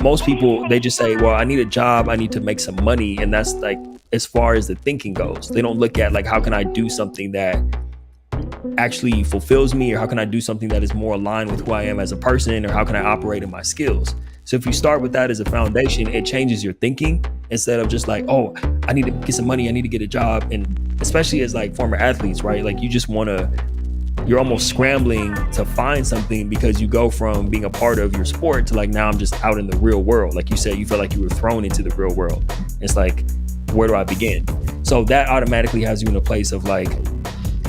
most people, they just say, well, I need a job, I need to make some money. And that's like, as far as the thinking goes, they don't look at like, how can I do something that actually fulfills me, or how can I do something that is more aligned with who I am as a person, or how can I operate in my skills? So if you start with that as a foundation, it changes your thinking instead of just like, oh, I need to get some money, I need to get a job. And especially as like former athletes, right? Like you just want to, you're almost scrambling to find something because you go from being a part of your sport to like, now I'm just out in the real world. Like you said, you feel like you were thrown into the real world. It's like, where do I begin? So that automatically has you in a place of like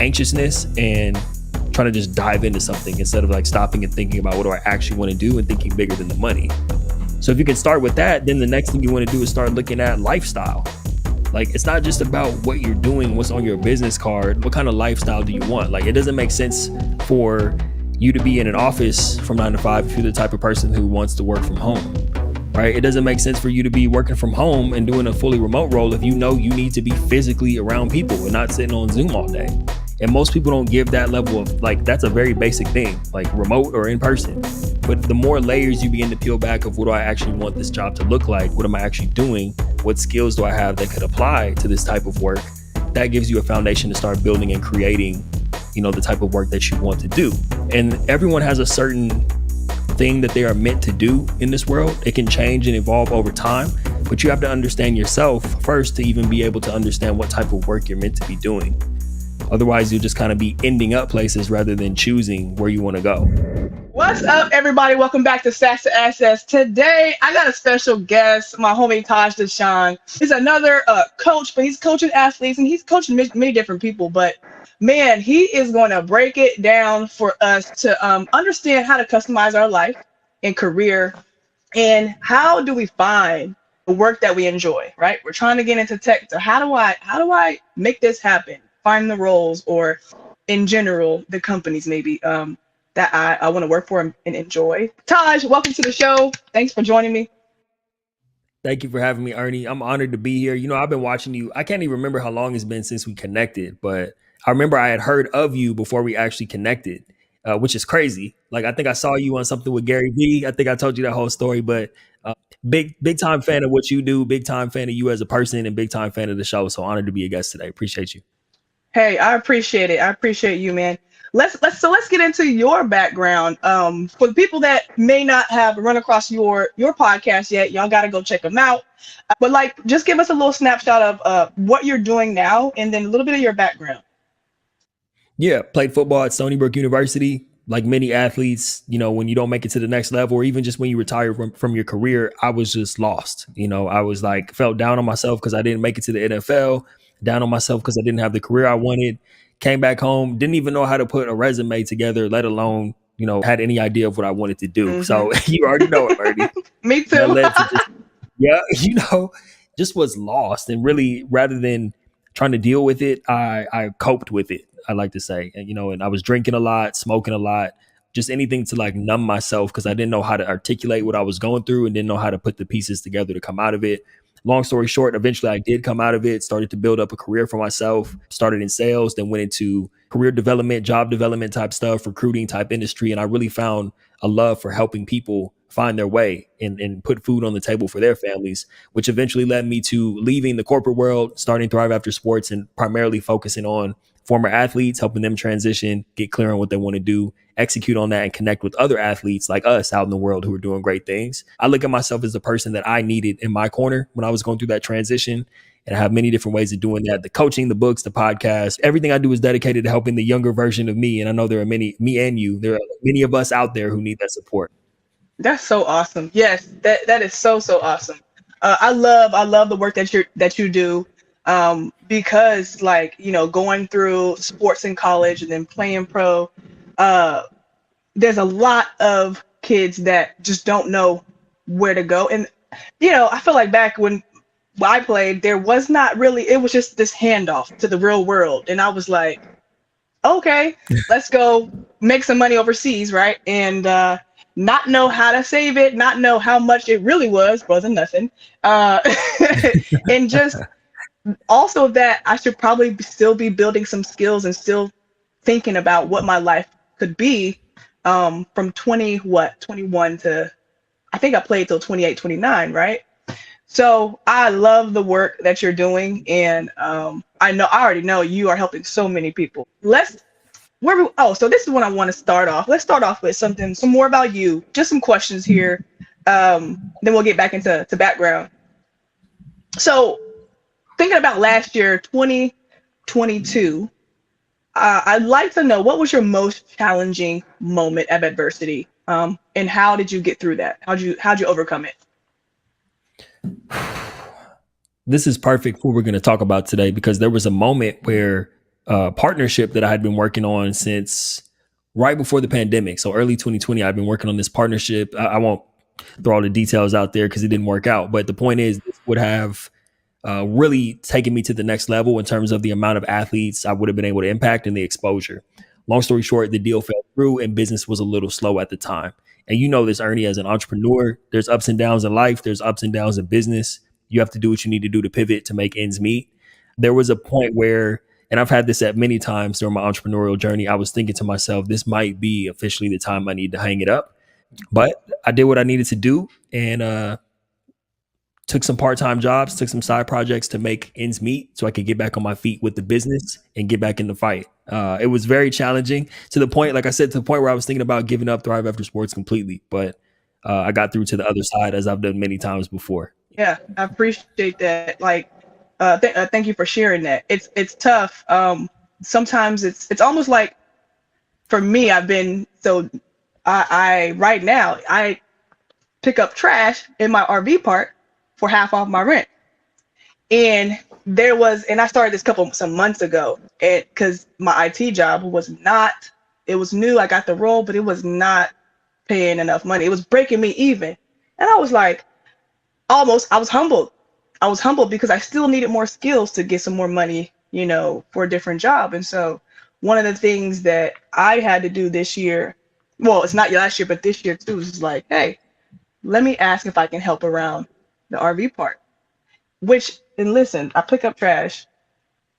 anxiousness and trying to just dive into something instead of like stopping and thinking about what do I actually want to do and thinking bigger than the money. So if you can start with that, then the next thing you want to do is start looking at lifestyle. Like, it's not just about what you're doing, what's on your business card, what kind of lifestyle do you want? Like, it doesn't make sense for you to be in an office from 9 to 5 if you're the type of person who wants to work from home, right? It doesn't make sense for you to be working from home and doing a fully remote role if you know you need to be physically around people and not sitting on Zoom all day. And most people don't give that level of, like, that's a very basic thing, like remote or in person. But the more layers you begin to peel back of what do I actually want this job to look like? What am I actually doing? What skills do I have that could apply to this type of work? That gives you a foundation to start building and creating, you know, the type of work that you want to do. And everyone has a certain thing that they are meant to do in this world. It can change and evolve over time, but you have to understand yourself first to even be able to understand what type of work you're meant to be doing. Otherwise, you'll just kind of be ending up places rather than choosing where you want to go. What's up, everybody? Welcome back to Stats to Access. Today, I got a special guest, my homie Taj Dashaun. He's another coach, but he's coaching athletes and he's coaching many different people. But man, he is going to break it down for us to understand how to customize our life and career, and how do we find the work that we enjoy, right? We're trying to get into tech. So how do I make this happen? Find the roles, or in general, the companies maybe that I want to work for and enjoy. Taj, welcome to the show. Thanks for joining me. Thank you for having me, Ernie. I'm honored to be here. You know, I've been watching you. I can't even remember how long it's been since we connected, but I remember I had heard of you before we actually connected, which is crazy. Like, I think I saw you on something with Gary Vee. I think I told you that whole story, but big time fan of what you do, big time fan of you as a person, and big time fan of the show. So honored to be a guest today. Appreciate you. Hey, I appreciate it. I appreciate you, man. Let's get into your background. For the people that may not have run across your podcast yet, y'all got to go check them out. But like, just give us a little snapshot of what you're doing now, and then a little bit of your background. Yeah, played football at Stony Brook University. Like many athletes, you know, when you don't make it to the next level, or even just when you retire from your career, I was just lost. You know, I was like, felt down on myself because I didn't make it to the NFL, down on myself because I didn't have the career I wanted. Came back home, didn't even know how to put a resume together, let alone, you know, had any idea of what I wanted to do. Mm-hmm. So you already know it, Bernie. Me too. You know, just was lost. And really, rather than trying to deal with it, I coped with it, I like to say. And, you know, and I was drinking a lot, smoking a lot, just anything to like numb myself because I didn't know how to articulate what I was going through and didn't know how to put the pieces together to come out of it. Long story short, eventually I did come out of it, started to build up a career for myself, started in sales, then went into career development, job development type stuff, recruiting type industry. And I really found a love for helping people find their way and put food on the table for their families, which eventually led me to leaving the corporate world, starting Thrive After Sports, and primarily focusing on former athletes, helping them transition, get clear on what they want to do, execute on that, and connect with other athletes like us out in the world who are doing great things. I look at myself as the person that I needed in my corner when I was going through that transition. And I have many different ways of doing that. The coaching, the books, the podcast, everything I do is dedicated to helping the younger version of me. And I know there are many, me and you, there are many of us out there who need that support. That's so awesome. Yes, that is so awesome. I love the work that you do. Because like, you know, going through sports in college and then playing pro, there's a lot of kids that just don't know where to go. And, you know, I feel like back when I played, there was not really, it was just this handoff to the real world. And I was like, okay, let's go make some money overseas, right? And not know how to save it, not know how much it really wasn't nothing. And just also that I should probably still be building some skills and still thinking about what my life could be from 21 to, I think I played till 28, 29, right? So I love the work that you're doing, and I already know you are helping so many people. So this is when I want to start off. Let's start off with some more about you. Just some questions here. Then we'll get back into background. So thinking about last year, 2022, I'd like to know what was your most challenging moment of adversity, and how did you get through that? How'd you overcome it? This is perfect for what we're going to talk about today because there was a moment where partnership that I had been working on since right before the pandemic. So early 2020, I've been working on this partnership. I won't throw all the details out there because it didn't work out. But the point is, this would have really taken me to the next level in terms of the amount of athletes I would have been able to impact and the exposure. Long story short, the deal fell through and business was a little slow at the time. And you know this, Ernie, as an entrepreneur, there's ups and downs in life, there's ups and downs in business. You have to do what you need to do to pivot to make ends meet. There was a point where, and I've had this at many times during my entrepreneurial journey, I was thinking to myself, this might be officially the time I need to hang it up. But I did what I needed to do and took some part-time jobs, took some side projects to make ends meet so I could get back on my feet with the business and get back in the fight. It was very challenging to the point, like I said, to the point where I was thinking about giving up Thrive After Sports completely. But I got through to the other side as I've done many times before. Yeah, I appreciate that. Like, thank you for sharing that. It's tough. Sometimes it's almost like for me, I've been so I right now I pick up trash in my RV park for half off my rent. And I started this couple some months ago, and because my IT job was not, it was new, I got the role, but it was not paying enough money. It was breaking me even, and I was like, almost, I was humbled. I was humbled because I still needed more skills to get some more money, for a different job. And so one of the things that I had to do this year, well, it's not last year, but this year too, is like, hey, let me ask if I can help around the RV park. And listen, I pick up trash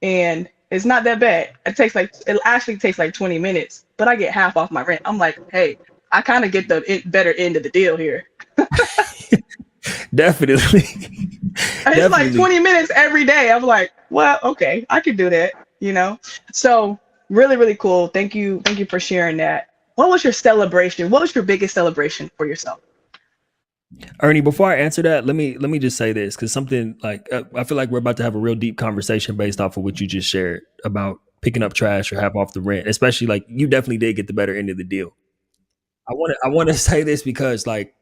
and it's not that bad. It actually takes like 20 minutes, but I get half off my rent. I'm like, hey, I kind of get the better end of the deal here. Definitely. It's like Definitely. 20 minutes every day. I'm like, well, okay, I can do that. So really, really cool. Thank you for sharing that. What was your celebration? What was your biggest celebration for yourself? Ernie, before I answer that, let me just say this because something like I feel like we're about to have a real deep conversation based off of what you just shared about picking up trash or half off the rent. Especially like you definitely did get the better end of the deal. I want to say this because like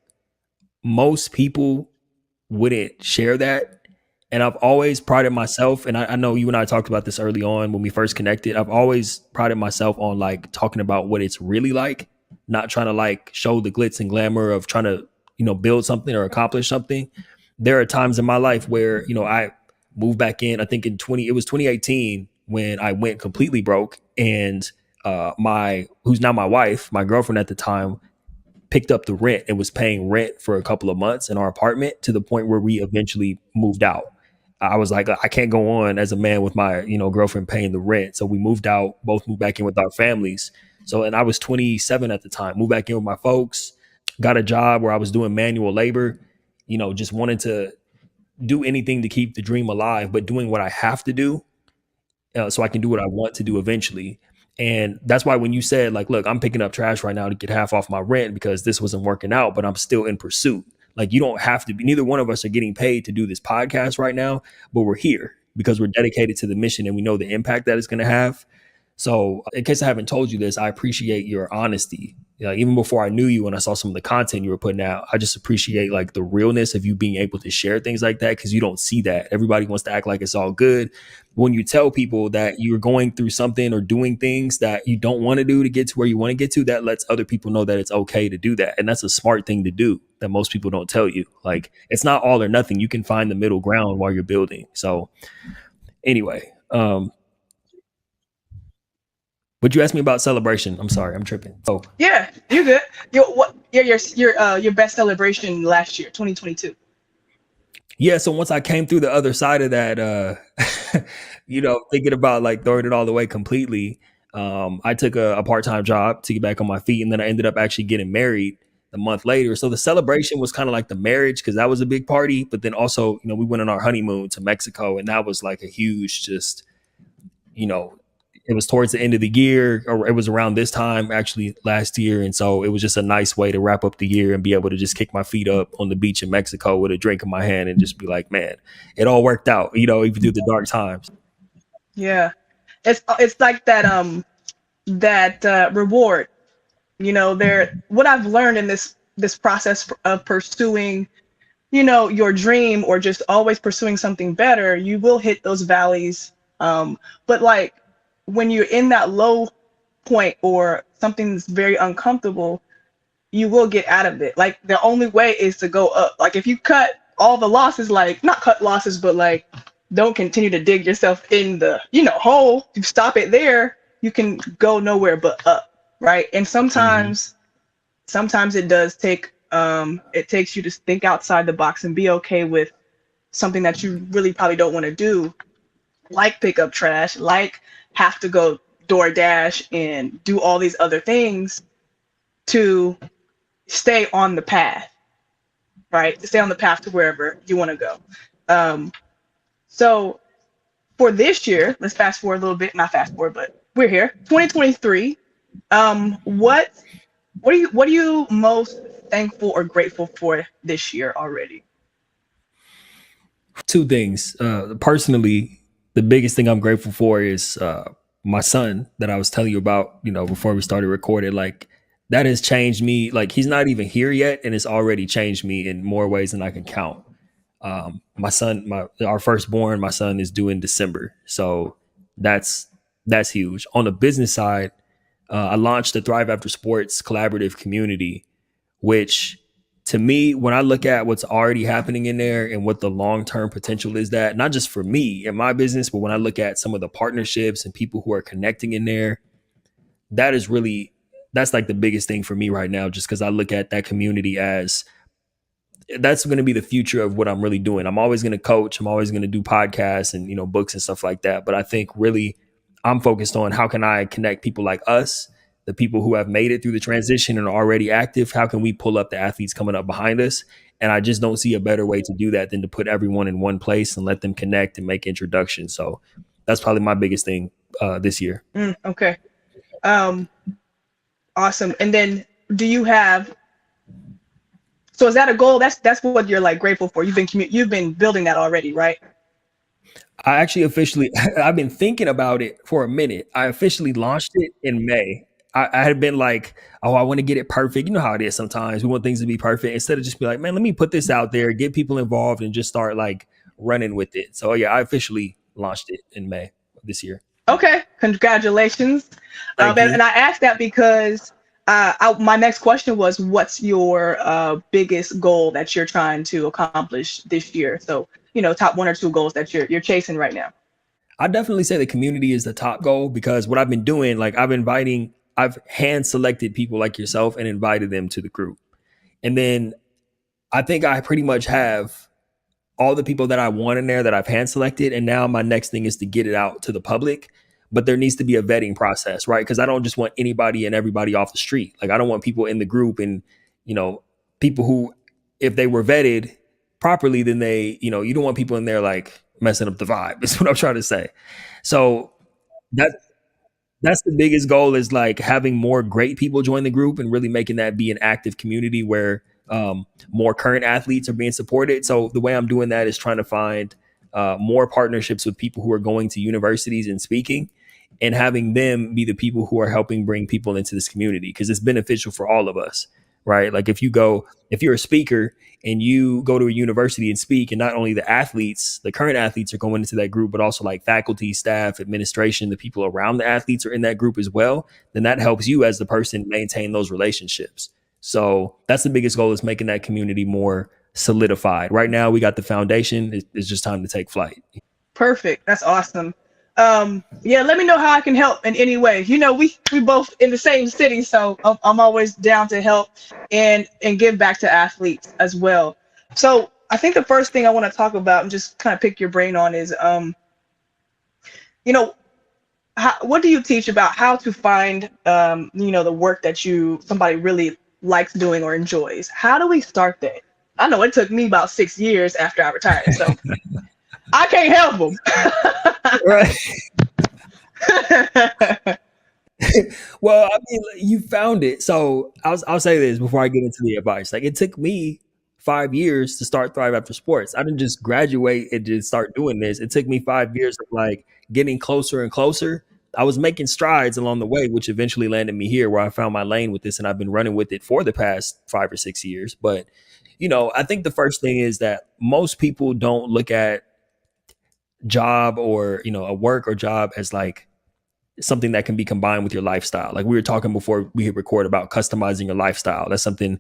most people wouldn't share that. And I've always prided myself, and I know you and I talked about this early on when we first connected. I've always prided myself on like talking about what it's really like, not trying to like show the glitz and glamour of trying to, build something or accomplish something. There are times in my life where, I moved back in, I think it was 2018 when I went completely broke. And who's now my wife, my girlfriend at the time, picked up the rent and was paying rent for a couple of months in our apartment to the point where we eventually moved out. I was like, I can't go on as a man with my, girlfriend paying the rent. So we moved out, both moved back in with our families. So, and I was 27 at the time, moved back in with my folks, got a job where I was doing manual labor, just wanted to do anything to keep the dream alive, but doing what I have to do so I can do what I want to do eventually. And that's why when you said like, look, I'm picking up trash right now to get half off my rent because this wasn't working out, but I'm still in pursuit. Like you don't have to be, neither one of us are getting paid to do this podcast right now, but we're here because we're dedicated to the mission and we know the impact that it's going to have. So in case I haven't told you this, I appreciate your honesty. Even before I knew you and I saw some of the content you were putting out, I just appreciate like the realness of you being able to share things like that because you don't see that. Everybody wants to act like it's all good. When you tell people that you're going through something or doing things that you don't want to do to get to where you want to get to, that lets other people know that it's okay to do that. And that's a smart thing to do that most people don't tell you. Like it's not all or nothing. You can find the middle ground while you're building. So anyway, but you asked me about celebration. I'm sorry, I'm tripping. So Yeah, you good. Your best celebration last year, 2022. yeah, so once I came through the other side of that, thinking about like throwing it all away completely, I took a part time job to get back on my feet, and then I ended up actually getting married the month later. So the celebration was kind of like the marriage because that was a big party. But then also, we went on our honeymoon to Mexico, and that was like a huge, just you know, it was towards the end of the year, or it was around this time actually last year, and so it was just a nice way to wrap up the year and be able to just kick my feet up on the beach in Mexico with a drink in my hand and just be like, man, it all worked out, even through the dark times. Yeah. It's like that reward. There what I've learned in this process of pursuing, your dream, or just always pursuing something better, you will hit those valleys. But like when you're in that low point or something's very uncomfortable, you will get out of it. Like the only way is to go up. Like if you cut all the losses, like not cut losses, but like don't continue to dig yourself in the, hole. You stop it there, you can go nowhere but up, right? And Hmm. sometimes it does take it takes you to think outside the box and be okay with something that you really probably don't want to do, like pick up trash, like have to go DoorDash and do all these other things to stay on the path, right? To stay on the path to wherever you want to go. Um, so for this year, let's fast forward a little bit, not fast forward, but we're here, 2023. What are you most thankful or grateful for this year already? Two things. Personally, the biggest thing I'm grateful for is my son that I was telling you about, before we started recording. Like, that has changed me. Like, he's not even here yet, and it's already changed me in more ways than I can count. My son, our firstborn, my son is due in December, so that's that's huge. On the business side, I launched the Thrive After Sports collaborative community, which, to me, when I look at what's already happening in there and what the long term potential is, that not just for me and my business, but when I look at some of the partnerships and people who are connecting in there, that is really, that's like the biggest thing for me right now, just because I look at that community as that's going to be the future of what I'm really doing. I'm always going to coach. I'm always going to do podcasts and, books and stuff like that. But I think really I'm focused on how can I connect people like us, the people who have made it through the transition and are already active. How can we pull up the athletes coming up behind us? And I just don't see a better way to do that than to put everyone in one place and let them connect and make introductions. So that's probably my biggest thing this year. Okay. Um, awesome. And then do you have, so is that a goal? That's what you're like grateful for. You've been building that already, right? I actually officially, I've been thinking about it for a minute. I officially launched it in May. I had been like, oh, I want to get it perfect. You know how it is sometimes. We want things to be perfect instead of just be like, man, let me put this out there, get people involved, and just start like running with it. So, yeah, I officially launched it in May of this year. Okay, congratulations. Thank And you. I asked that because my next question was, what's your biggest goal that you're trying to accomplish this year? So, top one or two goals that you're chasing right now. I definitely say the community is the top goal because what I've been doing, like I've hand selected people like yourself and invited them to the group. And then I think I pretty much have all the people that I want in there that I've hand selected. And now my next thing is to get it out to the public. But there needs to be a vetting process, right? Because I don't just want anybody and everybody off the street. Like, I don't want people in the group and, you know, people who, if they were vetted properly, then you don't want people in there like messing up the vibe, is what I'm trying to say. So that that's the biggest goal, is like having more great people join the group and really making that be an active community where more current athletes are being supported. So the way I'm doing that is trying to find more partnerships with people who are going to universities and speaking, and having them be the people who are helping bring people into this community, because it's beneficial for all of us, right? Like, if you're a speaker and you go to a university and speak, and not only the athletes, the current athletes are going into that group, but also like faculty, staff, administration, the people around the athletes are in that group as well, then that helps you as the person maintain those relationships. So that's the biggest goal, is making that community more solidified. Right now, we got the foundation. It's just time to take flight. Perfect. That's awesome. Yeah, let me know how I can help in any way. We both in the same city, so I'm always down to help and give back to athletes as well. So I think the first thing I want to talk about and just kind of pick your brain on is, you know, what do you teach about how to find, the work that somebody really likes doing or enjoys. How do we start that? I know it took me about 6 years after I retired, so I can't help Right. them. Well, I mean, like, you found it. So I'll say this before I get into the advice. Like, it took me 5 years to start Thrive After Sports. I didn't just graduate and just start doing this. It took me 5 years of like getting closer and closer. I was making strides along the way, which eventually landed me here where I found my lane with this, and I've been running with it for the past 5 or 6 years. But I think the first thing is that most people don't look at job or a work or job as like something that can be combined with your lifestyle. Like we were talking before we hit record about customizing your lifestyle. That's something,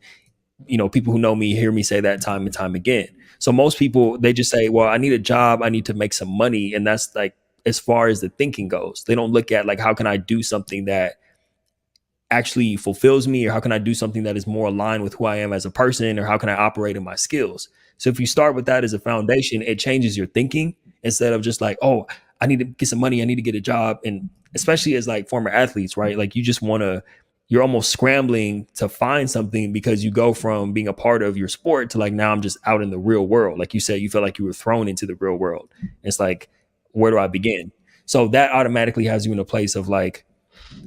people who know me hear me say that time and time again. So most people, they just say, well, I need a job, I need to make some money. And that's like as far as the thinking goes. They don't look at like, how can I do something that actually fulfills me, or how can I do something that is more aligned with who I am as a person, or how can I operate in my skills? So if you start with that as a foundation, it changes your thinking instead of just like, oh, I need to get some money, I need to get a job. And especially as like former athletes, right? Like you just want to, you're almost scrambling to find something because you go from being a part of your sport to like, now I'm just out in the real world. Like you said, you feel like you were thrown into the real world. It's like, where do I begin? So that automatically has you in a place of like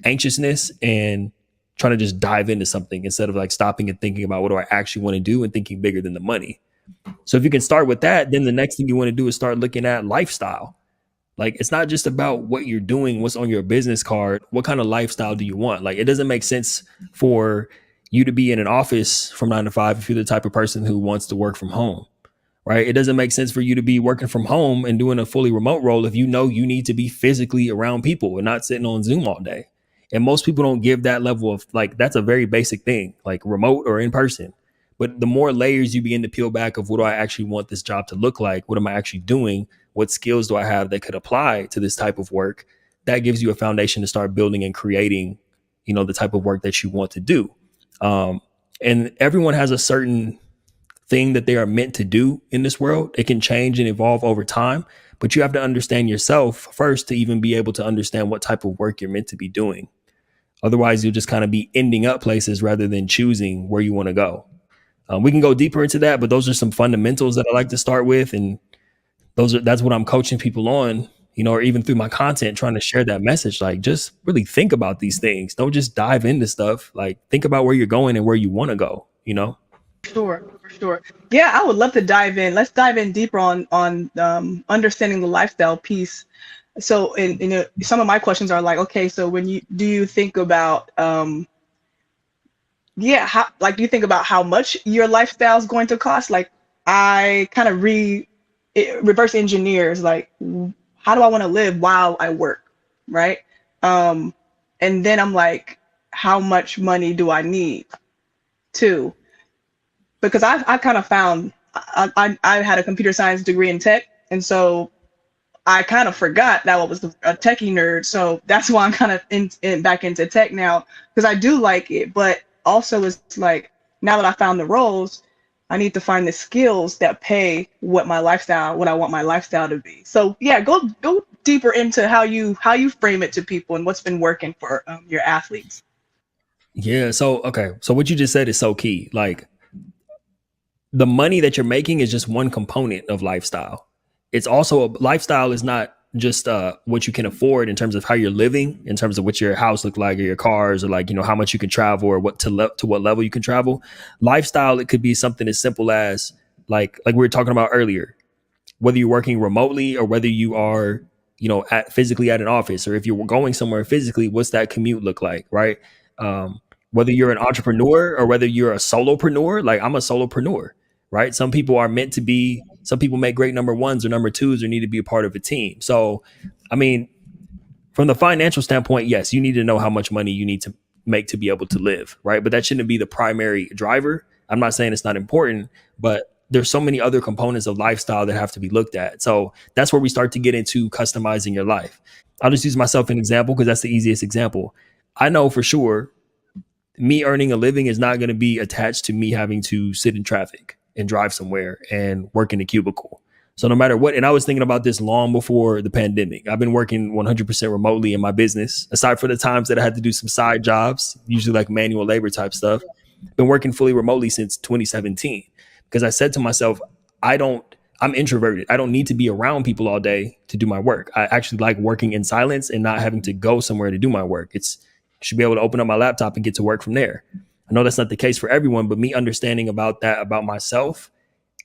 anxiousness and trying to just dive into something instead of like stopping and thinking about what do I actually want to do and thinking bigger than the money. So if you can start with that, then the next thing you want to do is start looking at lifestyle. Like it's not just about what you're doing, what's on your business card. What kind of lifestyle do you want? Like it doesn't make sense for you to be in an office from 9 to 5 if you're the type of person who wants to work from home, right? It doesn't make sense for you to be working from home and doing a fully remote role if you know you need to be physically around people and not sitting on Zoom all day. And most people don't give that level of like, that's a very basic thing, like remote or in person. But the more layers you begin to peel back of what do I actually want this job to look like? What am I actually doing? What skills do I have that could apply to this type of work? That gives you a foundation to start building and creating, the type of work that you want to do. And everyone has a certain thing that they are meant to do in this world. It can change and evolve over time, but you have to understand yourself first to even be able to understand what type of work you're meant to be doing. Otherwise, you'll just kind of be ending up places rather than choosing where you want to go. We can go deeper into that, but those are some fundamentals that I like to start with, and that's what I'm coaching people on, or even through my content, trying to share that message. Like, just really think about these things. Don't just dive into stuff. Like, think about where you're going and where you want to go. Sure, for sure. Yeah, I would love to dive in. Let's dive in deeper on understanding the lifestyle piece. So, some of my questions are like, okay, so when you think about yeah, do you think about how much your lifestyle is going to cost? Like, I kind of reverse engineers, like, how do I want to live while I work, right? Um, and then I'm like, how much money do I need too? Because I kind of found I had a computer science degree in tech, and so I kind of forgot that I was a techie nerd. So that's why I'm kind of back into tech now, because I do like it, but also it's like now that I found the roles, I need to find the skills that pay what I want my lifestyle to be. So yeah, go deeper into how you frame it to people and what's been working for your athletes. Yeah. So, okay. So what you just said is so key. Like, the money that you're making is just one component of lifestyle. It's also lifestyle is not just what you can afford in terms of how you're living, in terms of what your house look like or your cars, or like, how much you can travel or to what level you can travel. Lifestyle, it could be something as simple as like we were talking about earlier, whether you're working remotely or whether you are, physically at an office, or if you're going somewhere physically, what's that commute look like, right? Whether you're an entrepreneur or whether you're a solopreneur, like I'm a solopreneur, right? Some people make great number ones or number twos or need to be a part of a team. So, I mean, from the financial standpoint, yes, you need to know how much money you need to make to be able to live, right? But that shouldn't be the primary driver. I'm not saying it's not important, but there's so many other components of lifestyle that have to be looked at. So that's where we start to get into customizing your life. I'll just use myself as an example because that's the easiest example. I know for sure me earning a living is not going to be attached to me having to sit in traffic and drive somewhere and work in a cubicle. So no matter what, and I was thinking about this long before the pandemic. I've been working 100% remotely in my business, aside for the times that I had to do some side jobs, usually like manual labor type stuff. been working fully remotely since 2017 because I said to myself, I don't, I'm introverted. I don't need to be around people all day to do my work. I actually like working in silence and not having to go somewhere to do my work. It's should be able to open up my laptop and get to work from there. I know that's not the case for everyone, but me understanding about that about myself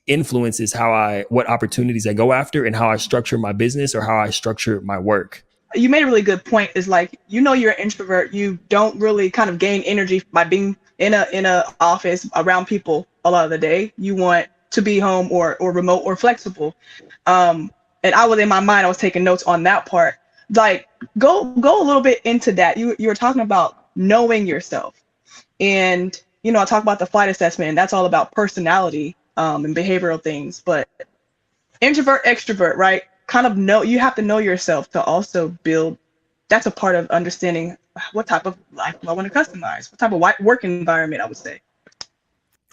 influences how what opportunities I go after and how I structure my business or how I structure my work. You made a really good point. Is like, you're an introvert. You don't really kind of gain energy by being in a office around people a lot of the day. You want to be home or remote or flexible. And I was in my mind, I was taking notes on that part. Like, go a little bit into that. You were talking about knowing yourself, and I talk about the flight assessment, and that's all about personality, and behavioral things. But introvert, extrovert, right? Kind of you have to know yourself to also build. That's a part of understanding what type of life do I want to customize, what type of work environment, I would say.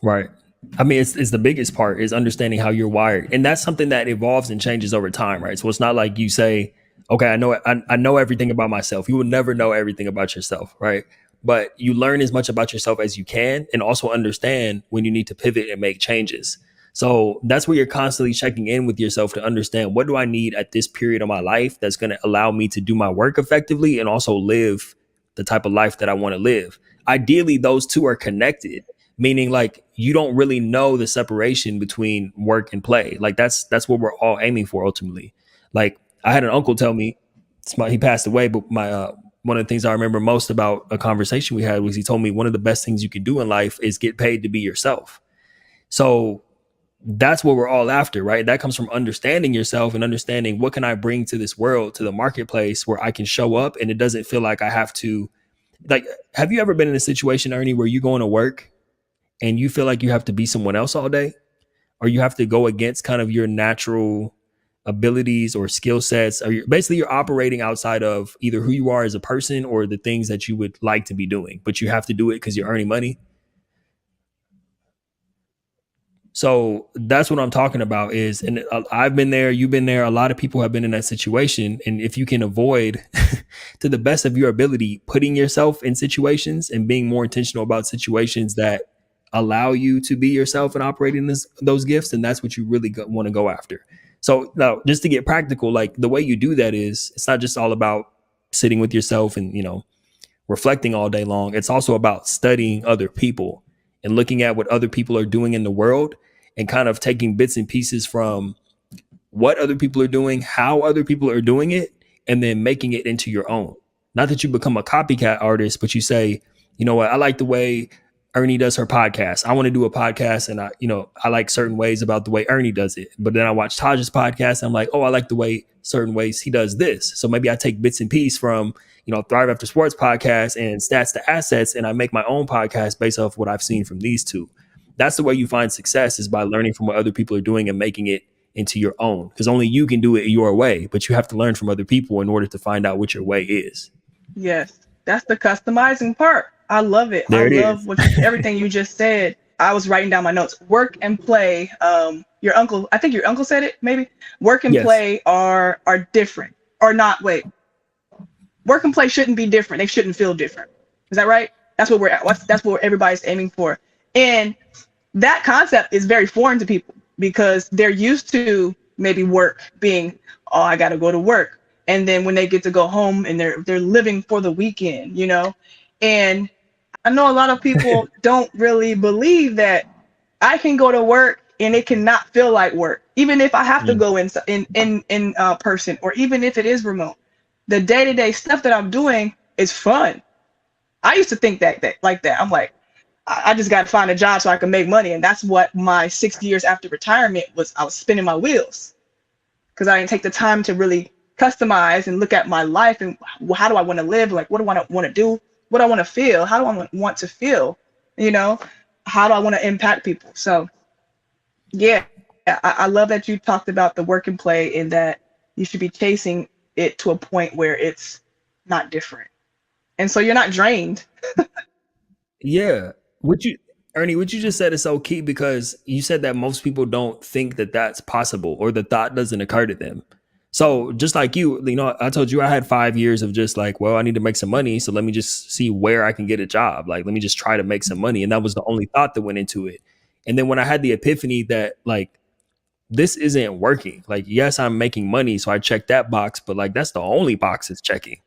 Right. I mean, it's the biggest part is understanding how you're wired. And that's something that evolves and changes over time, right? So it's not like you say, okay, I know everything about myself. You will never know everything about yourself, right? But you learn as much about yourself as you can and also understand when you need to pivot and make changes. So that's where you're constantly checking in with yourself to understand what do I need at this period of my life that's going to allow me to do my work effectively and also live the type of life that I want to live. Ideally, those two are connected, meaning like you don't really know the separation between work and play. Like that's what we're all aiming for ultimately. Like I had an uncle tell me, he passed away, but my one of the things I remember most about a conversation we had was he told me one of the best things you can do in life is get paid to be yourself. So that's what we're all after, right? That comes from understanding yourself and understanding what can I bring to this world, to the marketplace where I can show up and it doesn't feel like I have to. Like, have you ever been in a situation, Ernie, where you're going to work and you feel like you have to be someone else all day, or you have to go against kind of your natural abilities or skill sets, or basically you're operating outside of either who you are as a person or the things that you would like to be doing, but you have to do it because you're earning money? So that's what I'm talking about is, and I've been there, you've been there, a lot of people have been in that situation. And if you can avoid to the best of your ability, putting yourself in situations and being more intentional about situations that allow you to be yourself and operating those gifts, and that's what you really want to go after. So now just to get practical, like the way you do that is it's not just all about sitting with yourself and, reflecting all day long. It's also about studying other people and looking at what other people are doing in the world and kind of taking bits and pieces from what other people are doing, how other people are doing it, and then making it into your own. Not that you become a copycat artist, but you say, you know what, I like the way Ernie does her podcast. I want to do a podcast, and I like certain ways about the way Ernie does it. But then I watch Taj's podcast, and I'm like, oh, I like the way certain ways he does this. So maybe I take bits and pieces from, Thrive After Sports podcast and Stats to Assets, and I make my own podcast based off what I've seen from these two. That's the way you find success, is by learning from what other people are doing and making it into your own, because only you can do it your way, but you have to learn from other people in order to find out what your way is. Yes, that's the customizing part. I love it. I There it love is. everything you just said. I was writing down my notes. Work and play. Your uncle, I think your uncle said it, maybe. Work and Yes. play are different. Or not, wait. Work and play shouldn't be different. They shouldn't feel different. Is that right? That's what we're at. That's what everybody's aiming for. And that concept is very foreign to people because they're used to maybe work being, oh, I got to go to work. And then when they get to go home and they're living for the weekend, And I know a lot of people don't really believe that I can go to work and it cannot feel like work, even if I have to Mm. go in person, or even if it is remote. The day-to-day stuff that I'm doing is fun. I used to think that like that. I'm like, I just got to find a job so I can make money, and that's what my 6 years after retirement was. I was spinning my wheels because I didn't take the time to really customize and look at my life and how do I want to live? Like, what do I want to do? What do I want to feel? How do I want to feel? How do I want to impact people? So, yeah, I love that you talked about the work and play and that you should be chasing it to a point where it's not different. And so you're not drained. Yeah. What you, Ernie, what you just said is so key, because you said that most people don't think that that's possible or the thought doesn't occur to them. So just like you know, I told you I had 5 years of just like, well, I need to make some money. So let me just see where I can get a job. Like, let me just try to make some money. And that was the only thought that went into it. And then when I had the epiphany that like, this isn't working. Like, yes, I'm making money. So I checked that box, but like, that's the only box it's checking.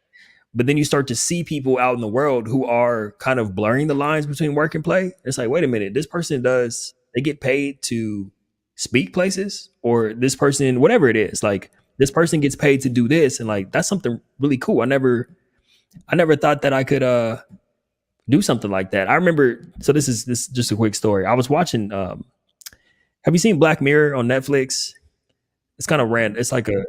But then you start to see people out in the world who are kind of blurring the lines between work and play. It's like, wait a minute, this person does, they get paid to speak places, or this person, whatever it is, like this person gets paid to do this. And like, that's something really cool. I never thought that I could do something like that. I remember, so this is just a quick story. I was watching, have you seen Black Mirror on Netflix? It's kind of random. It's like a,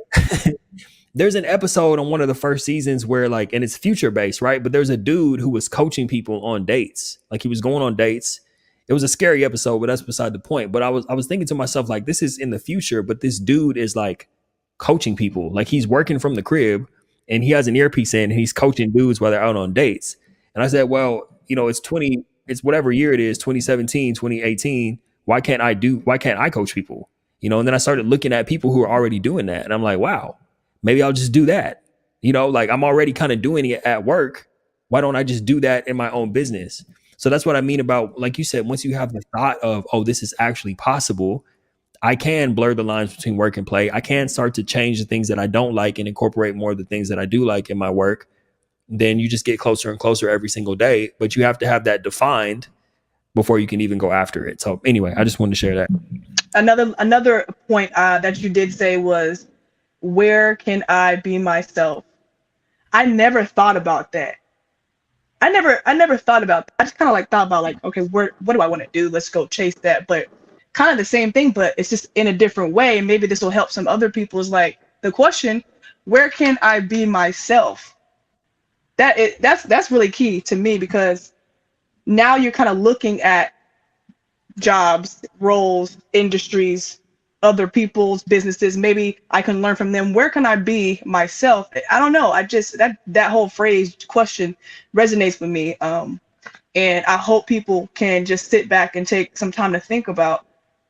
there's an episode on one of the first seasons where like, and it's future based, right? But there's a dude who was coaching people on dates. Like he was going on dates. It was a scary episode, but that's beside the point. But I was thinking to myself, like, this is in the future, but this dude is like coaching people. Like he's working from the crib and he has an earpiece in and he's coaching dudes while they're out on dates. And I said, well, it's whatever year it is, 2017, 2018. Why can't I coach people? And then I started looking at people who are already doing that. And I'm like, wow, maybe I'll just do that. Like I'm already kind of doing it at work. Why don't I just do that in my own business? So that's what I mean about, like you said, once you have the thought of, oh, this is actually possible, I can blur the lines between work and play. I can start to change the things that I don't like and incorporate more of the things that I do like in my work. Then you just get closer and closer every single day. But you have to have that defined before you can even go after it. So anyway, I just wanted to share that. Another point that you did say was, where can I be myself? I never thought about that. I never thought about that. I just kind of like thought about like, okay, what do I want to do? Let's go chase that. But kind of the same thing, but it's just in a different way. And maybe this will help some other people. Is like the question, where can I be myself? That's really key to me, because now you're kind of looking at jobs, roles, industries, other people's businesses. Maybe I can learn from them. Where can I be myself? I don't know. I just that whole phrase question resonates with me. And I hope people can just sit back and take some time to think about,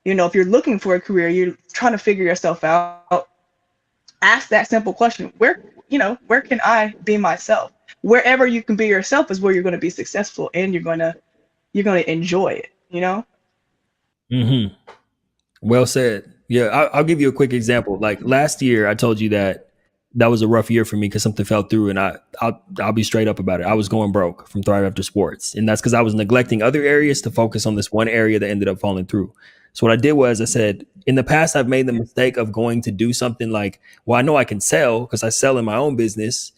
if you're looking for a career, you're trying to figure yourself out, ask that simple question. Where can I be myself? Wherever you can be yourself is where you're going to be successful, and you're going to enjoy it. Mm-hmm. Well said. Yeah, I'll give you a quick example. Like last year, I told you that was a rough year for me because something fell through, and I'll be straight up about it. I was going broke from Thrive After Sports, and that's because I was neglecting other areas to focus on this one area that ended up falling through. So what I did was I said, in the past, I've made the mistake of going to do something like, well, I know I can sell because I sell in my own business.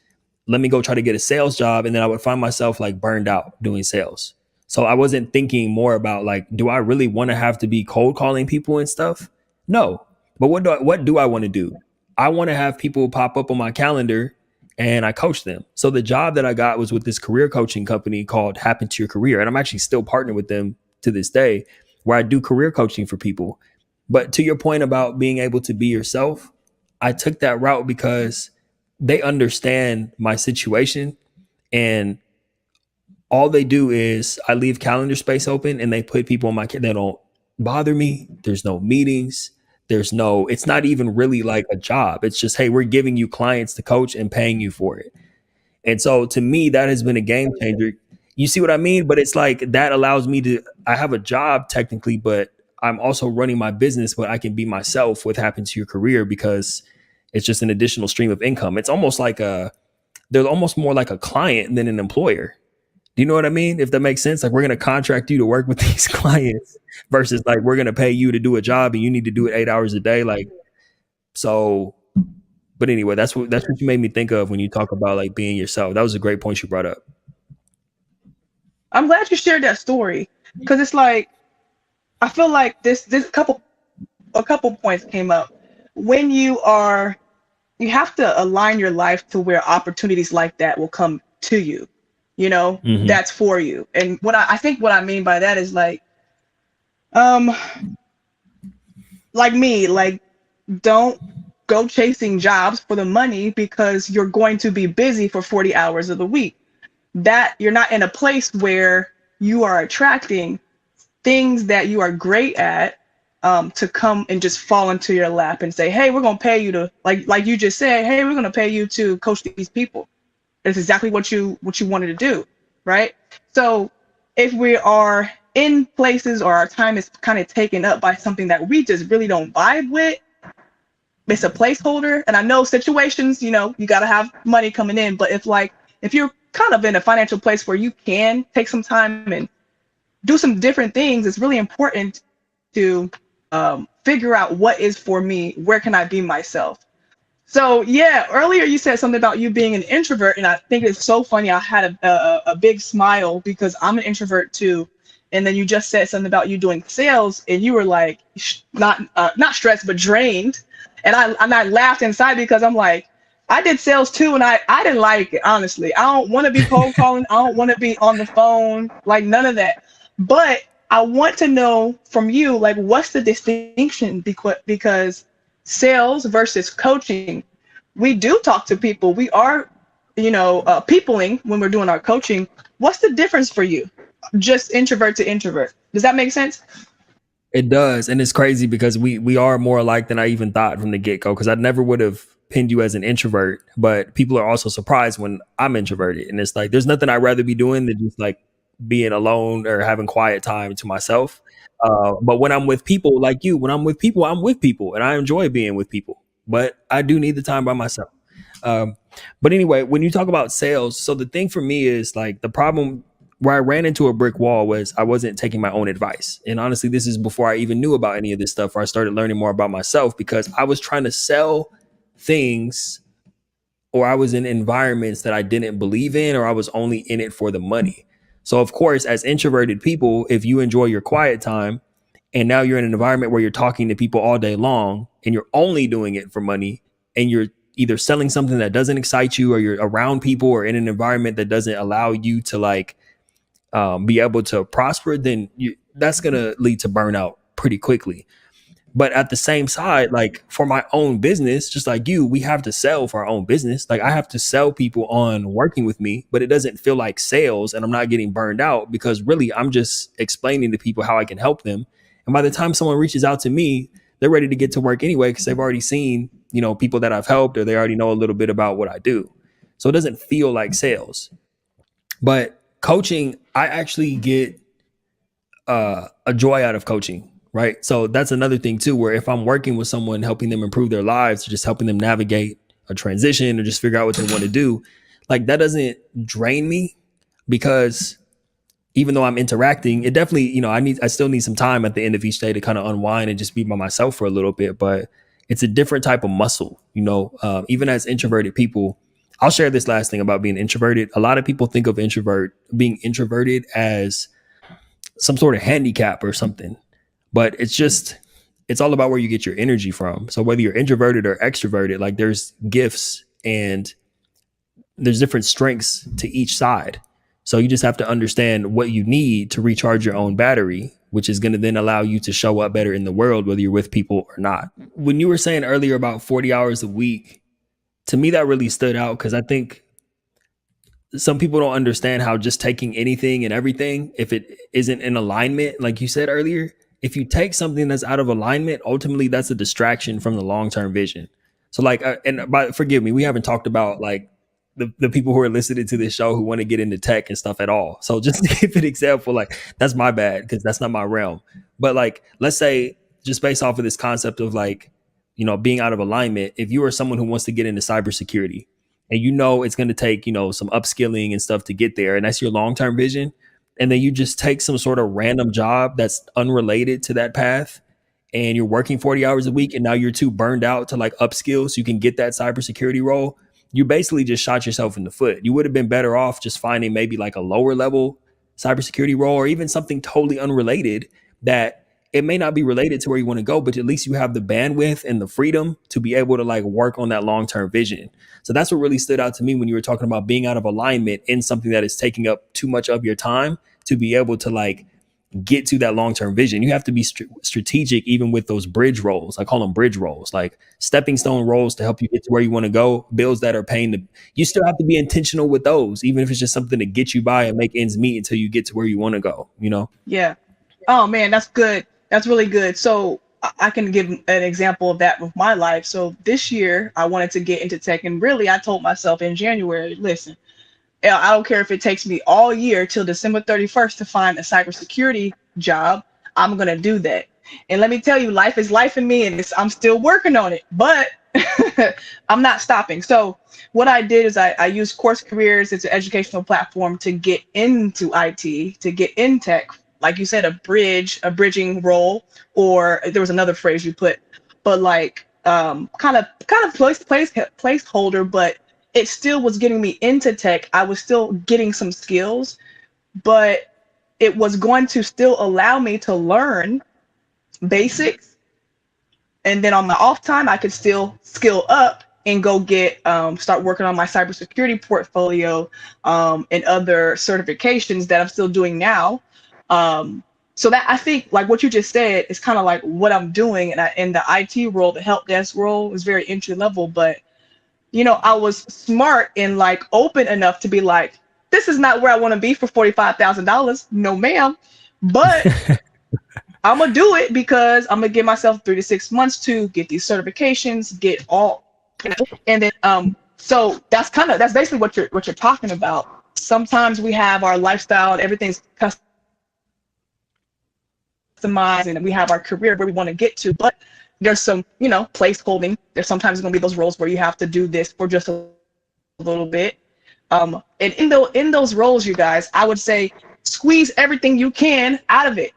Let me go try to get a sales job, and then I would find myself like burned out doing sales. So I wasn't thinking more about like, do I really want to have to be cold calling people and stuff? No. But what do I want to do? I want to have people pop up on my calendar and I coach them. So the job that I got was with this career coaching company called Happen to Your Career. And I'm actually still partnered with them to this day, where I do career coaching for people. But to your point about being able to be yourself, I took that route because they understand my situation, and all they do is I leave calendar space open and they put people on my, they don't bother me. There's no meetings. It's not even really like a job. It's just, hey, we're giving you clients to coach and paying you for it. And so to me, that has been a game changer. You see what I mean? But it's like that allows me I have a job technically, but I'm also running my business, but I can be myself with Happen to Your Career because it's just an additional stream of income. It's almost like they're almost more like a client than an employer. Do you know what I mean? If that makes sense, like we're going to contract you to work with these clients versus like we're going to pay you to do a job and you need to do it 8 hours a day. Like, so, but anyway, that's what you made me think of when you talk about like being yourself. That was a great point you brought up. I'm glad you shared that story, because it's like, I feel like this a couple points came up. When you have to align your life to where opportunities like that will come to you. Mm-hmm. That's for you. And I think what I mean by that is like me, like, don't go chasing jobs for the money, because you're going to be busy for 40 hours of the week. That you're not in a place where you are attracting things that you are great at to come and just fall into your lap and say, hey, we're gonna pay you to, like you just said, hey, we're gonna pay you to coach these people. That's exactly what you wanted to do, right? So if we are in places or our time is kind of taken up by something that we just really don't vibe with, it's a placeholder. And I know situations, you got to have money coming in, but if you're kind of in a financial place where you can take some time and do some different things, it's really important to figure out what is for me, where can I be myself. So yeah, earlier you said something about you being an introvert, and I think it's so funny. I had a big smile because I'm an introvert too. And then you just said something about you doing sales, and you were like not stressed but drained. And I laughed inside because I'm like, I did sales too, and I didn't like it, honestly. I don't want to be cold calling. I don't want to be on the phone, like none of that. But I want to know from you, like, what's the distinction, because sales versus coaching, we do talk to people. We are, peopling when we're doing our coaching. What's the difference for you? Just introvert to introvert. Does that make sense? It does, and it's crazy because we are more alike than I even thought from the get go. Because I never would have pinned you as an introvert, but people are also surprised when I'm introverted, and it's like there's nothing I'd rather be doing than just like being alone or having quiet time to myself. But when I'm with people like you, when I'm with people, and I enjoy being with people. But I do need the time by myself. Um, but anyway, when you talk about sales, so the thing for me is like the problem where I ran into a brick wall was I wasn't taking my own advice. And honestly, this is before I even knew about any of this stuff, where I started learning more about myself because I was trying to sell things, or I was in environments that I didn't believe in, or I was only in it for the money. So, of course, as introverted people, if you enjoy your quiet time and now you're in an environment where you're talking to people all day long and you're only doing it for money, and you're either selling something that doesn't excite you, or you're around people or in an environment that doesn't allow you to like be able to prosper, then that's going to lead to burnout pretty quickly. But at the same side, like for my own business, just like you, we have to sell for our own business. Like I have to sell people on working with me, but it doesn't feel like sales, and I'm not getting burned out because really I'm just explaining to people how I can help them. And by the time someone reaches out to me, they're ready to get to work anyway because they've already seen, people that I've helped, or they already know a little bit about what I do. So it doesn't feel like sales. But coaching, I actually get a joy out of coaching, right? So that's another thing too, where if I'm working with someone, helping them improve their lives, or just helping them navigate a transition, or just figure out what they want to do, like that doesn't drain me, because even though I'm interacting, it definitely, I still need some time at the end of each day to kind of unwind and just be by myself for a little bit. But it's a different type of muscle, even as introverted people. I'll share this last thing about being introverted. A lot of people think of being introverted as some sort of handicap or something, but it's all about where you get your energy from. So whether you're introverted or extroverted, like there's gifts and there's different strengths to each side. So you just have to understand what you need to recharge your own battery, which is going to then allow you to show up better in the world, whether you're with people or not. When you were saying earlier about 40 hours a week, to me, that really stood out because I think some people don't understand how just taking anything and everything, if it isn't in alignment, like you said earlier, if you take something that's out of alignment, ultimately that's a distraction from the long-term vision. So like, forgive me, we haven't talked about like the people who are listening to this show who want to get into tech and stuff at all. So just to give an example, like that's my bad because that's not my realm. But like, let's say just based off of this concept of like, being out of alignment, if you are someone who wants to get into cybersecurity, and it's going to take, some upskilling and stuff to get there, and that's your long-term vision, and then you just take some sort of random job that's unrelated to that path, and you're working 40 hours a week, and now you're too burned out to like upskill so you can get that cybersecurity role, you basically just shot yourself in the foot. You would have been better off just finding maybe like a lower level cybersecurity role, or even something totally unrelated that it may not be related to where you want to go, but at least you have the bandwidth and the freedom to be able to like work on that long-term vision. So that's what really stood out to me when you were talking about being out of alignment in something that is taking up too much of your time to be able to like get to that long-term vision. You have to be strategic, even with those bridge roles. I call them bridge roles, like stepping stone roles to help you get to where you want to go, bills that are paying you still have to be intentional with those, even if it's just something to get you by and make ends meet until you get to where you want to go, Yeah. Oh man, that's good. That's really good. So I can give an example of that with my life. So this year I wanted to get into tech, and really I told myself in January, listen, I don't care if it takes me all year till December 31st to find a cybersecurity job. I'm gonna do that. And let me tell you, life is life in me, and I'm still working on it, but I'm not stopping. So what I did is I used Course Careers. It's an educational platform to get into IT, to get in tech. Like you said, a bridging role, or there was another phrase you put, but like kind of placeholder, but it still was getting me into tech. I was still getting some skills, but it was going to still allow me to learn basics, and then on my off time I could still skill up and go get start working on my cybersecurity portfolio, and other certifications that I'm still doing now. So that, I think, like what you just said, is kind of like what I'm doing, and in the IT role, the help desk role is very entry level, but I was smart and like open enough to be like, this is not where I want to be for $45,000. No, ma'am. But I'm gonna do it because I'm gonna give myself 3 to 6 months to get these certifications, get all, and then so that's basically what you're talking about. Sometimes we have our lifestyle and everything's customized, and we have our career where we want to get to, but there's some, place holding. There's sometimes going to be those roles where you have to do this for just a little bit. And in those roles, you guys, I would say squeeze everything you can out of it.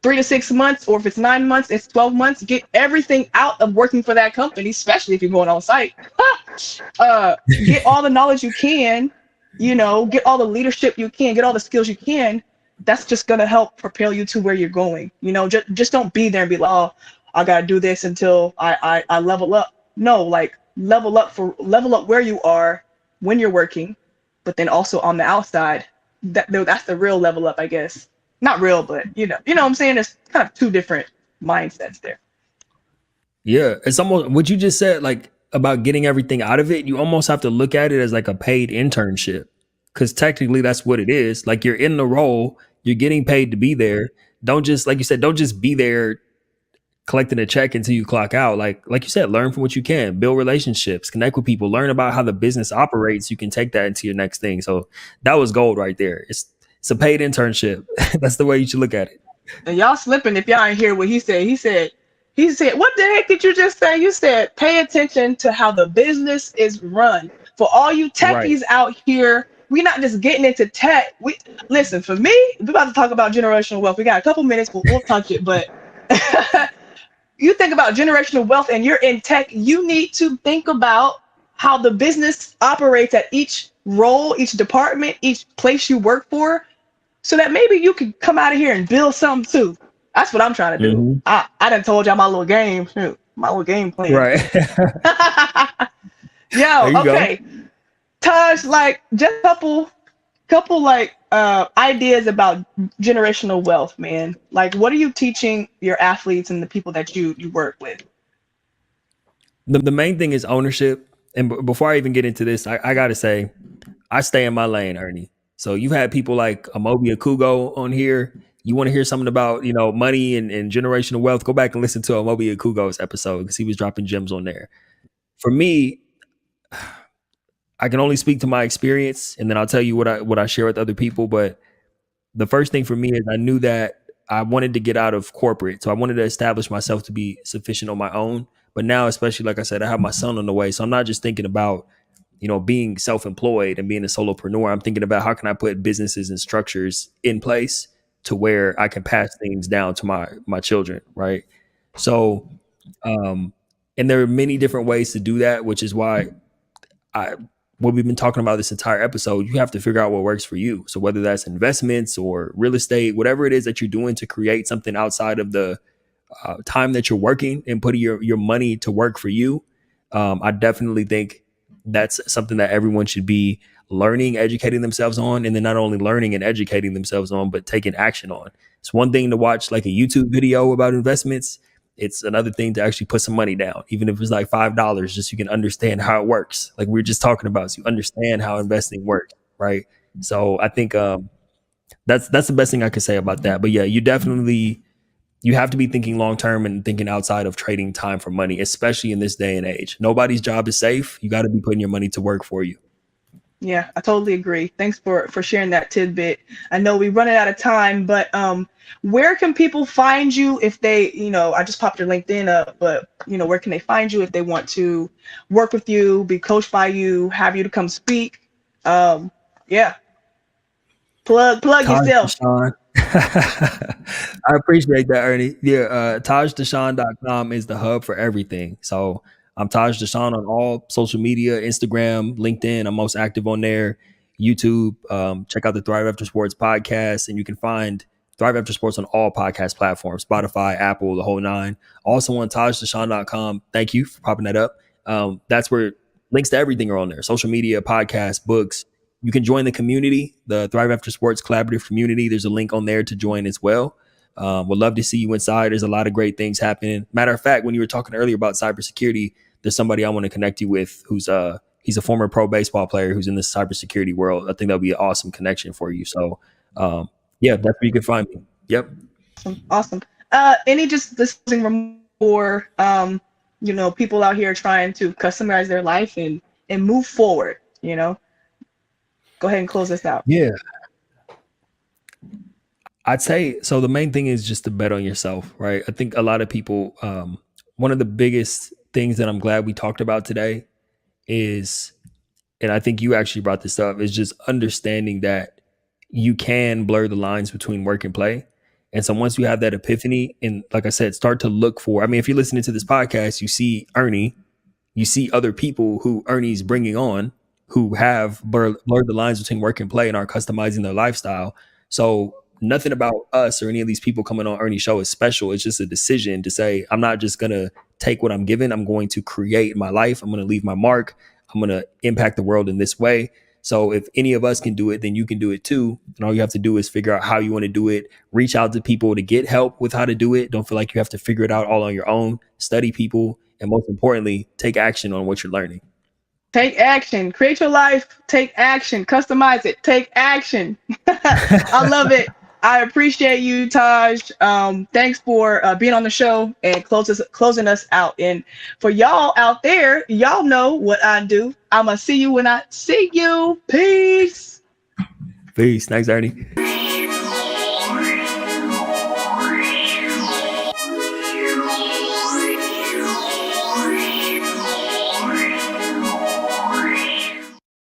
3 to 6 months, or if it's 9 months, it's 12 months. Get everything out of working for that company, especially if you're going on site. Get all the knowledge you can, get all the leadership you can, get all the skills you can. That's just gonna help propel you to where you're going. Just don't be there and be like, oh, I gotta do this until I level up. No, like level up where you are when you're working, but then also on the outside. That's the real level up, I guess. Not real, but what I'm saying. There's kind of two different mindsets there. Yeah, it's almost what you just said, like about getting everything out of it. You almost have to look at it as like a paid internship, because technically that's what it is. Like you're in the role, you're getting paid to be there. Don't just, like you said, don't just be there collecting a check until you clock out. Like you said, learn from what you can, build relationships, connect with people, learn about how the business operates. You can take that into your next thing. So that was gold right there. It's a paid internship. That's the way you should look at it. And y'all slipping if y'all ain't hear what he said. He said, what the heck did you just say? You said, pay attention to how the business is run. For all you Right. techies out here, we're not just getting into tech. Listen, for me, we're about to talk about generational wealth. We got a couple minutes, we'll touch it, but you think about generational wealth and you're in tech, you need to think about how the business operates at each role, each department, each place you work for, so that maybe you could come out of here and build something too. That's what I'm trying to do. Mhm. I done told y'all my little game, my little game plan. Right. Yo, There you go. okay. Taj, like just couple like ideas about generational wealth, man. Like what are you teaching your athletes and the people that you work with? The main thing is ownership. And before I even get into this, I got to say, I stay in my lane, Ernie. So you've had people like Amobi Akugo on here. You want to hear something about, money and generational wealth, go back and listen to Amobi Akugo's episode, because he was dropping gems on there. For me, I can only speak to my experience, and then I'll tell you what I share with other people. But the first thing for me is I knew that I wanted to get out of corporate. So I wanted to establish myself to be sufficient on my own. But now, especially like I said, I have my son on the way. So I'm not just thinking about, being self-employed and being a solopreneur. I'm thinking about how can I put businesses and structures in place to where I can pass things down to my children, right? So and there are many different ways to do that, which is why I what we've been talking about this entire episode, you have to figure out what works for you. So whether that's investments or real estate, whatever it is that you're doing to create something outside of the time that you're working and putting your money to work for you, I definitely think that's something that everyone should be learning, educating themselves on, and then not only learning and educating themselves on, but taking action on. It's one thing to watch like a YouTube video about investments. It's another thing to actually put some money down, even if it's like $5, just so you can understand how it works. Like we were just talking about, so you understand how investing works, right? So I think that's the best thing I could say about that. But yeah, you definitely you have to be thinking long term and thinking outside of trading time for money, especially in this day and age. Nobody's job is safe. You got to be putting your money to work for you. Yeah, I totally agree. Thanks for sharing that tidbit. I know we're running out of time, but where can people find you if they, I just popped your LinkedIn up, but where can they find you if they want to work with you, be coached by you, have you to come speak? Yeah, plug Taj yourself. Dashaun. I appreciate that, Ernie. Yeah, TajDashaun.com is the hub for everything. So I'm Taj Dashaun on all social media, Instagram, LinkedIn. I'm most active on there. YouTube. Check out the Thrive After Sports podcast, and you can find Thrive After Sports on all podcast platforms: Spotify, Apple, the whole nine. Also on TajDashaun.com. Thank you for popping that up. That's where links to everything are on there: social media, podcasts, books. You can join the community, the Thrive After Sports collaborative community. There's a link on there to join as well. Would love to see you inside. There's a lot of great things happening. Matter of fact, when you were talking earlier about cybersecurity, there's somebody I want to connect you with who's he's a former pro baseball player who's in the cybersecurity world. I think that'll be an awesome connection for you. So yeah, that's where you can find me. Yep. Awesome. Any just this closing for people out here trying to customize their life and move forward, Go ahead and close this out. Yeah. I'd say so. The main thing is just to bet on yourself, right? I think a lot of people, one of the biggest things that I'm glad we talked about today is, and I think you actually brought this up, is just understanding that you can blur the lines between work and play. And so once you have that epiphany, and like I said, start to look for, I mean, if you're listening to this podcast, you see Ernie, you see other people who Ernie's bringing on who have blurred the lines between work and play and are customizing their lifestyle. So nothing about us or any of these people coming on Ernie's show is special. It's just a decision to say, I'm not just going to take what I'm given. I'm going to create my life. I'm going to leave my mark. I'm going to impact the world in this way. So if any of us can do it, then you can do it too. And all you have to do is figure out how you want to do it. Reach out to people to get help with how to do it. Don't feel like you have to figure it out all on your own. Study people. And most importantly, take action on what you're learning. Take action. Create your life. Take action. Customize it. Take action. I love it. I appreciate you, Taj. Thanks for being on the show and closing us out. And for y'all out there, y'all know what I do. I'm going to see you when I see you. Peace. Peace. Thanks, Ernie.